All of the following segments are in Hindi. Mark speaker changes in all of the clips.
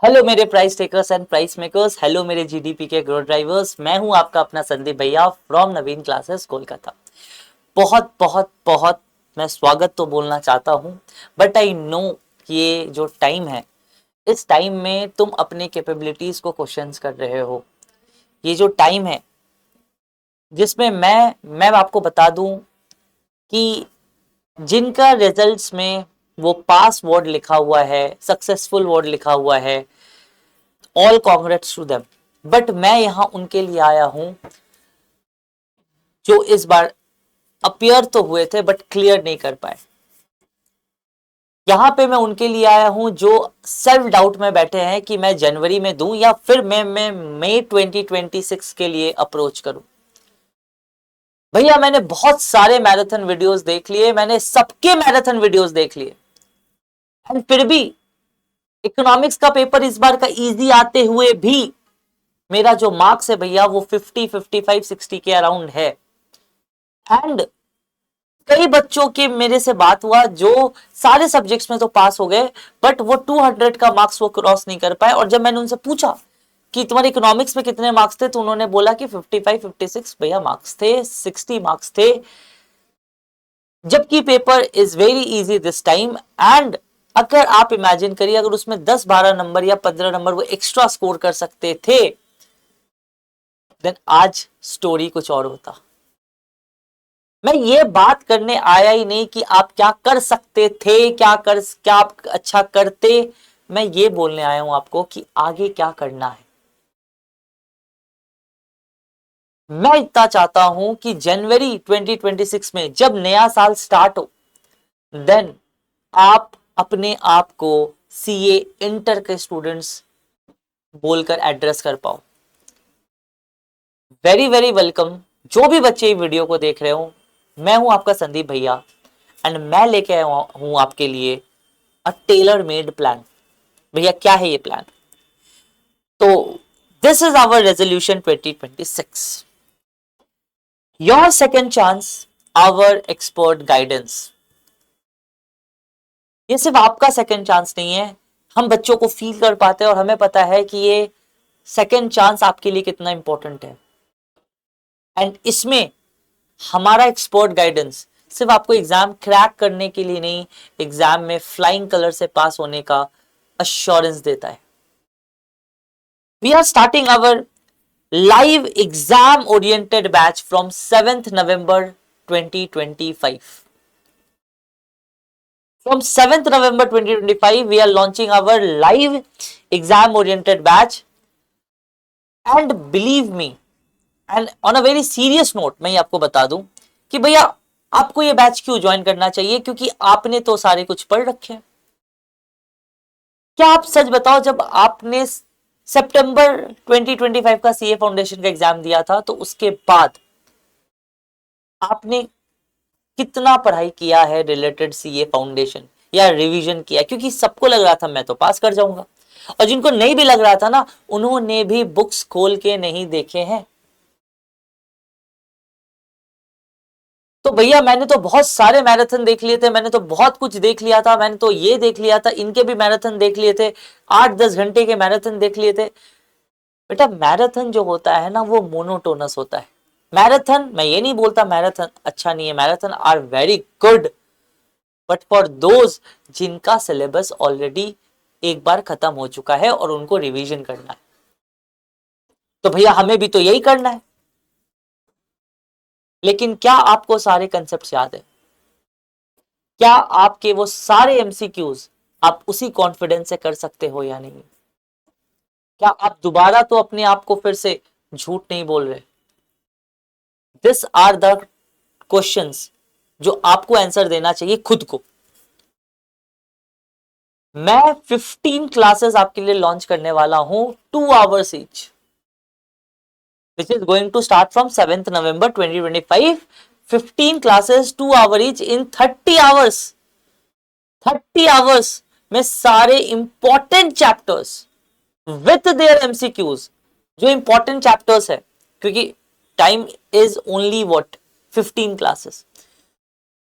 Speaker 1: हेलो मेरे price takers and price makers. Hello मेरे जीडीपी के ग्रोथ ड्राइवर्स। मैं हूं आपका अपना संदीप भैया फ्रॉम नवीन क्लासेस कोलकाता। बहुत बहुत बहुत मैं स्वागत तो बोलना चाहता हूं, बट आई नो कि ये जो टाइम है, इस टाइम में तुम अपने कैपेबिलिटीज को क्वेश्चंस कर रहे हो। ये जो टाइम है जिसमें मैं आपको बता दूं कि जिनका रिजल्ट्स में वो पास वर्ड लिखा हुआ है, सक्सेसफुल वर्ड लिखा हुआ है, all congrats to them. But मैं यहां उनके लिए आया हूं जो इस बार अपियर तो हुए थे बट क्लियर नहीं कर पाए। यहां पे मैं उनके लिए आया हूं जो सेल्फ डाउट में बैठे हैं कि मैं जनवरी में दूं या फिर मैं मई 2026 के लिए अप्रोच करूं। भैया मैंने बहुत सारे मैराथन वीडियोस देख लिए, मैंने सबके मैराथन वीडियोस देख लिए, एंड फिर भी इकोनॉमिक्स का पेपर इस बार का इजी आते हुए भी मेरा जो मार्क्स है भैया वो 50, 55, 60 के अराउंड है। एंड कई बच्चों के मेरे से बात हुआ जो सारे सब्जेक्ट्स में तो पास हो गए, बट वो 200 का मार्क्स वो क्रॉस नहीं कर पाए। और जब मैंने उनसे पूछा कि तुम्हारे इकोनॉमिक्स में कितने मार्क्स थे, तो उन्होंने बोला कि 55, 56 भैया मार्क्स थे, 60 मार्क्स थे। जबकि paper is very easy this time. And अगर आप इमेजिन करिए, अगर उसमें 10-12 नंबर या 15 नंबर वो एक्स्ट्रा स्कोर कर सकते थे, देन आज स्टोरी कुछ और होता। मैं ये बात करने आया ही नहीं कि आप क्या कर सकते थे, क्या आप अच्छा करते। मैं ये बोलने आया हूं आपको कि आगे क्या करना है। मैं इतना चाहता हूं कि जनवरी 2026 में जब नया साल स्टार्ट हो, देन आप अपने आप को सीए इंटर के स्टूडेंट्स बोलकर एड्रेस कर पाओ। वेरी वेरी वेलकम जो भी बच्चे वीडियो को देख रहे हो। मैं हूं आपका संदीप भैया, एंड मैं लेके आया हूं आपके लिए अ टेलर मेड प्लान। भैया क्या है ये प्लान? तो this is our resolution 2026, your second chance, our expert guidance. ये सिर्फ आपका सेकेंड चांस नहीं है, हम बच्चों को फील कर पाते हैं और हमें पता है कि ये सेकेंड चांस आपके लिए कितना इंपॉर्टेंट है। एंड इसमें हमारा एक्सपर्ट गाइडेंस सिर्फ आपको एग्जाम क्रैक करने के लिए नहीं, एग्जाम में फ्लाइंग कलर से पास होने का अश्योरेंस देता है। We are starting our live exam oriented batch from 7th November 2025. From 7th November 2025 we are launching our live exam oriented batch, and believe me, and on a very serious note मैं ये आपको बता दूं कि भैया आपको ये बैच क्यों ज्वाइन करना चाहिए, क्योंकि आपने तो सारे कुछ पढ़ रखे हैं। क्या आप सच बताओ, जब आपने सितंबर 2025 का सीए फाउंडेशन का एग्जाम दिया था तो उसके बाद आपने कितना पढ़ाई किया है रिलेटेड सीए फाउंडेशन या रिवीजन किया? क्योंकि सबको लग रहा था मैं तो पास कर जाऊंगा, और जिनको नहीं भी लग रहा था ना, उन्होंने भी बुक्स खोल के नहीं देखे हैं। तो भैया मैंने तो बहुत सारे मैराथन देख लिए थे, मैंने तो बहुत कुछ देख लिया था, मैंने तो ये देख लिया था, इनके भी मैराथन देख लिए थे, 8-10 घंटे के मैराथन देख लिए थे। बेटा मैराथन जो होता है ना वो मोनोटोनस होता है। मैराथन, मैं ये नहीं बोलता मैराथन अच्छा नहीं है, marathon are very good, but for those जिनका सिलेबस ऑलरेडी एक बार खत्म हो चुका है और उनको रिवीजन करना है। तो भैया हमें भी तो यही करना है। लेकिन क्या आपको सारे कंसेप्ट याद है? क्या आपके वो सारे एमसीक्यूज आप उसी कॉन्फिडेंस से कर सकते हो या नहीं? क्या आप दोबारा तो अपने आप को फिर से झूठ नहीं बोल रहे? दिस आर द क्वेश्चंस जो आपको आंसर देना चाहिए खुद को। मैं 15 क्लासेस आपके लिए लॉन्च करने वाला हूं, 2 hours each, which is going to start from 7th November 2025. 15 classes, 2 hour each in 30 hours. 30 hours में सारे important chapters with their MCQs, जो इंपॉर्टेंट चैप्टर्स है, क्योंकि time is only what 15 classes.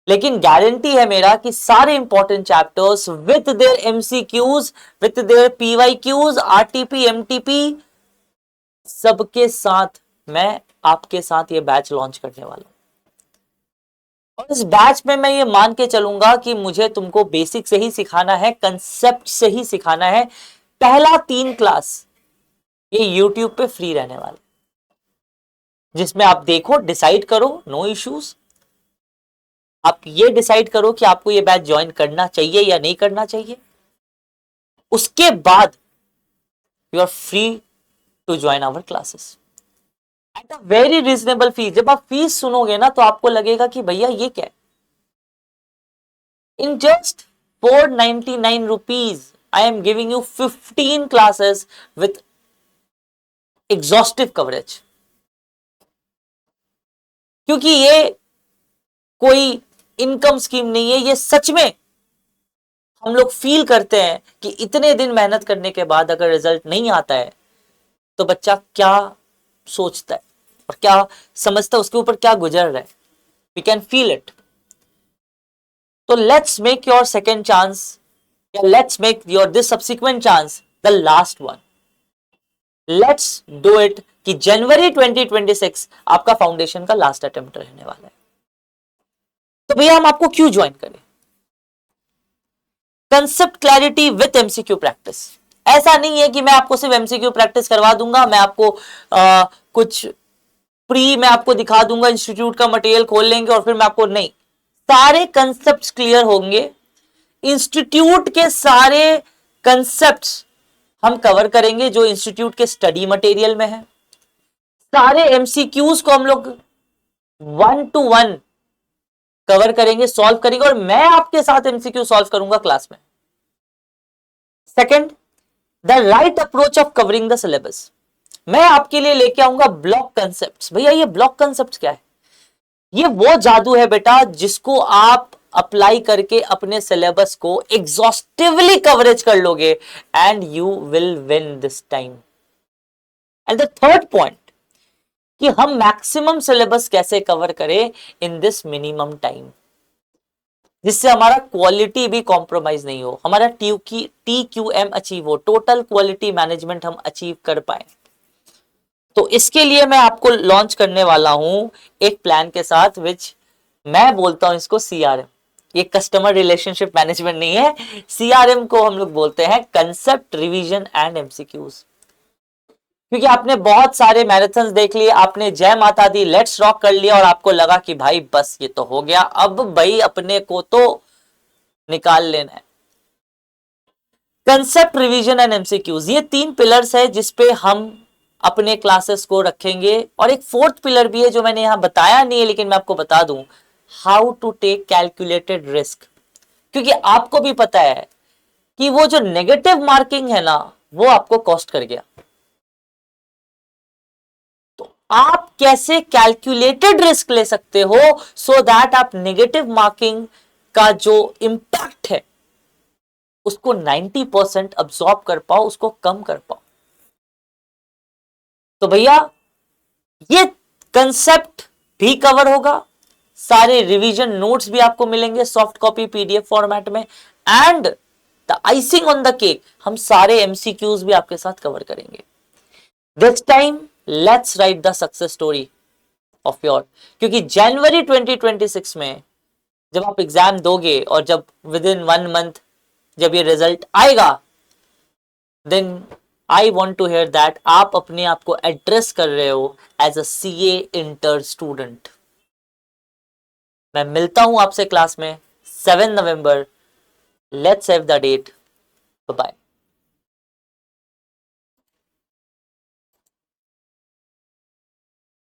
Speaker 1: लेकिन गारंटी है मेरा कि सारे important chapters with their MCQs, with their PYQs, RTP, MTP, सबके साथ मैं आपके साथ ये बैच लॉन्च करने वाला हूं। और इस बैच में मैं ये मान के चलूंगा कि मुझे तुमको बेसिक से ही सिखाना है, कंसेप्ट से ही सिखाना है। पहला 3 क्लास ये यूट्यूब पे फ्री रहने वाला, जिसमें आप देखो, डिसाइड करो, नो इश्यूज। आप ये डिसाइड करो कि आपको ये बैच ज्वाइन करना चाहिए या नहीं करना चाहिए। उसके बाद you are free to join our classes at a very reasonable fees. जब आप फीस सुनोगे ना तो आपको लगेगा कि भैया ये क्या है। In just 499 rupees I am giving you 15 classes with exhaustive coverage। क्योंकि ये कोई इनकम स्कीम नहीं है, ये सच में हम लोग फील करते हैं कि इतने दिन मेहनत करने के बाद अगर रिजल्ट नहीं आता है तो बच्चा क्या सोचता है और क्या समझता है, उसके ऊपर क्या गुजर रहा है। We can feel it. तो let's make your second chance, या let's make your this subsequent chance the last one. Let's do it कि जनवरी 2026 आपका फाउंडेशन का लास्ट अटेम्प्ट रहने वाला है। तो भैया हम आपको क्यों ज्वाइन करें? Concept clarity with MCQ practice. ऐसा नहीं है कि मैं आपको सिर्फ एमसीक्यू प्रैक्टिस करवा दूंगा, मैं आपको कुछ फ्री मैं आपको दिखा दूंगा, इंस्टीट्यूट का मटेरियल खोल लेंगे और फिर मैं आपको, नहीं, सारे कंसेप्ट क्लियर होंगे। इंस्टीट्यूट के सारे कंसेप्ट हम कवर करेंगे जो इंस्टीट्यूट के स्टडी मटेरियल में है। सारे एमसीक्यूज को हम लोग 1 to 1 कवर करेंगे, सॉल्व करेंगे, और मैं आपके साथ एमसीक्यू सॉल्व करूंगा क्लास में। Second, the right approach of covering the syllabus. मैं आपके लिए लेके आऊंगा ब्लॉक कंसेप्ट। भैया ये ब्लॉक कंसेप्ट क्या है? ये वो जादू है बेटा जिसको आप अप्लाई करके अपने सिलेबस को एग्जॉस्टिवली कवरेज कर लोगे and you will win this time. And the third point कि हम मैक्सिमम सिलेबस कैसे कवर करें इन दिस मिनिमम टाइम, जिससे हमारा क्वालिटी भी कॉम्प्रोमाइज नहीं हो, हमारा TQM अचीव हो, टोटल क्वालिटी मैनेजमेंट हम अचीव कर पाए। तो इसके लिए मैं आपको लॉन्च करने वाला हूं एक प्लान के साथ, विच मैं बोलता हूं इसको CRM। ये कस्टमर रिलेशनशिप मैनेजमेंट नहीं है, CRM को हम लोग बोलते हैं कंसेप्ट रिवीजन एंड एमसीक्यूज। क्योंकि आपने बहुत सारे मैराथन देख लिए, आपने जय माता दी, लेट्स रॉक कर लिया और आपको लगा कि भाई बस ये तो हो गया, अब भाई अपने को तो निकाल लेना है। कंसेप्ट रिवीजन एंड एमसीक्यूज, ये 3 पिलर्स है जिसपे हम अपने क्लासेस को रखेंगे। और एक 4th पिलर भी है जो मैंने यहां बताया नहीं है लेकिन मैं आपको बता दूं, how to take calculated risk. क्योंकि आपको भी पता है कि वो जो नेगेटिव मार्किंग है ना, वो आपको कॉस्ट कर गया। आप कैसे कैलकुलेटेड रिस्क ले सकते हो सो दैट आप नेगेटिव मार्किंग का जो इंपैक्ट है उसको 90% अब्सॉर्ब कर पाओ, उसको कम कर पाओ। तो भैया ये कंसेप्ट भी कवर होगा, सारे रिवीजन नोट्स भी आपको मिलेंगे सॉफ्ट कॉपी PDF फॉर्मेट में, and the icing on the cake हम सारे एमसीक्यूज भी आपके साथ कवर करेंगे। This time let's write the success story of your. क्योंकि जनवरी 2026 में जब आप एग्जाम दोगे और जब विद इन 1 मंथ जब ये रिजल्ट आएगा, then I want to hear that आप अपने आप को एड्रेस कर रहे हो as a CA inter student. मैं मिलता हूं आपसे क्लास में 7 नवंबर। Let's save the date. Bye.